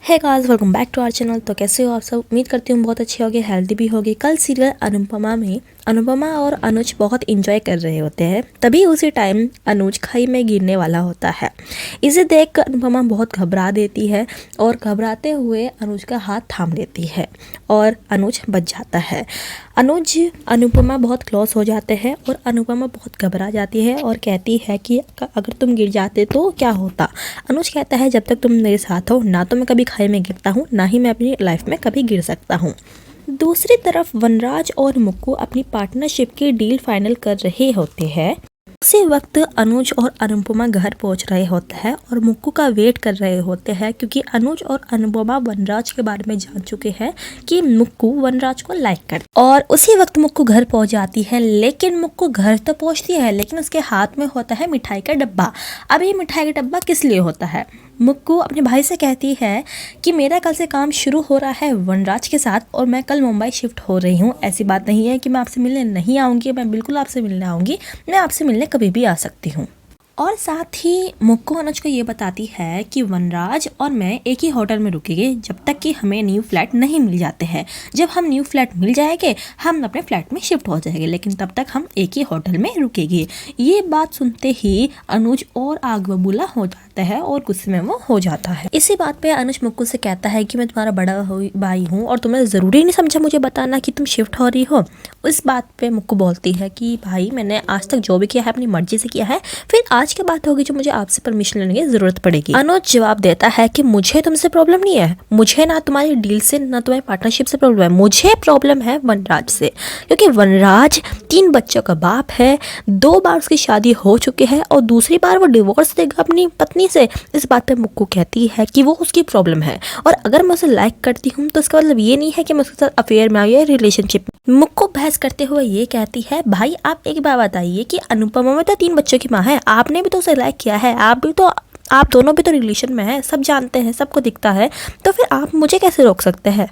है guys, welcome back to our channel. तो कैसे हो आप सब? उम्मीद करती हूँ बहुत अच्छे होगे, हेल्दी भी होगे। कल सीरियल अनुपमा में अनुपमा और अनुज बहुत इंजॉय कर रहे होते हैं, तभी उसी टाइम अनुज खाई में गिरने वाला होता है। इसे देख अनुपमा बहुत घबरा देती है और घबराते हुए अनुज का हाथ थाम लेती है और अनुज बच जाता है। अनुज अनुपमा बहुत क्लोज हो जाते हैं और अनुपमा बहुत घबरा जाती है और कहती है कि अगर तुम गिर जाते तो क्या होता। अनुज कहता है जब तक तुम मेरे साथ हो ना तो मैं कभी खाई में गिरता हूँ, ना ही मैं अपनी लाइफ में कभी गिर सकता हूँ। दूसरी तरफ वनराज और मुक्कू अपनी पार्टनरशिप की डील फाइनल कर रहे होते हैं। उसी वक्त अनुज और अनुपमा घर पहुंच रहे होते हैं और मुक्कू का वेट कर रहे होते हैं, क्योंकि अनुज और अनुपमा वनराज के बारे में जान चुके हैं कि मुक्कू वनराज को लाइक कर। और उसी वक्त मुक्कू घर पहुंच जाती है, लेकिन मुक्कू घर तो पहुंचती है लेकिन उसके हाथ में होता है मिठाई का डब्बा। अब ये मिठाई का डब्बा किस लिए होता है? मुक्कू अपने भाई से कहती है कि मेरा कल से काम शुरू हो रहा है वनराज के साथ और मैं कल मुंबई शिफ्ट हो रही हूँ। ऐसी बात नहीं है कि मैं आपसे मिलने नहीं आऊँगी, मैं बिल्कुल आपसे मिलने आऊँगी, मैं आपसे मिलने कभी भी आ सकती हूँ। और साथ ही मुक्कू अनुज को ये बताती है कि वनराज और मैं एक ही होटल में रुकेंगे जब तक कि हमें न्यू फ्लैट नहीं मिल जाते हैं। जब हम न्यू फ्लैट मिल जाएंगे हम अपने फ्लैट में शिफ्ट हो जाएंगे, लेकिन तब तक हम एक ही होटल में रुकेंगे। ये बात सुनते ही अनुज और आग बबूला हो जाता है और गुस्से में वो हो जाता है। इसी बात पे अनुज मुक्कू से कहता है कि मैं तुम्हारा बड़ा भाई हूँ और तुमने ज़रूरी नहीं समझा मुझे बताना कि तुम शिफ्ट हो रही हो। इस बात पे मुक्कू बोलती है कि भाई मैंने आज तक जो भी किया है अपनी मर्जी से किया है, फिर आज की बात होगी जो मुझे आपसे परमिशन लेने की जरूरत पड़ेगी। अनुज जवाब देता है कि मुझे तुमसे प्रॉब्लम नहीं है, मुझे ना तुम्हारी डील से ना तुम्हारी पार्टनरशिप से प्रॉब्लम है, मुझे प्रॉब्लम है वनराज से, क्योंकि वनराज 3 बच्चों का बाप है, 2 बार उसकी शादी हो चुकी है और दूसरी बार वो डिवोर्स देगा अपनी पत्नी से। इस बात पे मुक्कू कहती है कि वो उसकी प्रॉब्लम है और अगर मैं उसे लाइक करती हूँ तो इसका मतलब ये नहीं है कि मैं उसके साथ अफेयर में आई या रिलेशनशिप। मुक्कू बहस करते हुए ये कहती है भाई आप एक बात बताइए कि अनुपमा में तो 3 बच्चों की माँ है, आपने भी तो उसे लाइक किया है, आप दोनों भी तो रिलेशन में हैं, सब जानते हैं, सबको दिखता है, तो फिर आप मुझे कैसे रोक सकते हैं।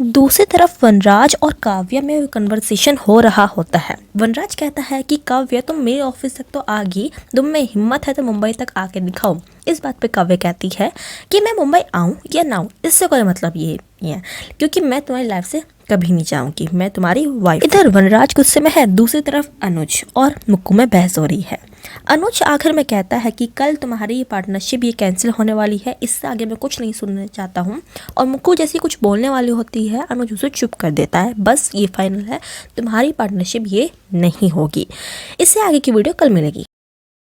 दूसरी तरफ वनराज और काव्या में कन्वर्सेशन हो रहा होता है। वनराज कहता है कि काव्या तुम मेरे ऑफिस तक तो आ गई, तुम में हिम्मत है तो मुंबई तक आके दिखाओ। इस बात पे काव्या कहती है कि मैं मुंबई आऊँ या ना आऊँ इससे कोई मतलब ये है, क्योंकि मैं तुम्हारी लाइफ से कभी नहीं चाहूँगी, मैं तुम्हारी वाइफ। इधर वनराज गुस्से में है, दूसरी तरफ अनुज और मुक्कू में बहस हो रही है। अनुज आखिर में कहता है कि कल तुम्हारी पार्टनरशिप ये कैंसिल होने वाली है, इससे आगे मैं कुछ नहीं सुनना चाहता हूँ। और मुक्कू जैसी कुछ बोलने वाली होती है, अनुज उसे चुप कर देता है, बस ये फाइनल है, तुम्हारी पार्टनरशिप ये नहीं होगी। इससे आगे की वीडियो कल मिलेगी।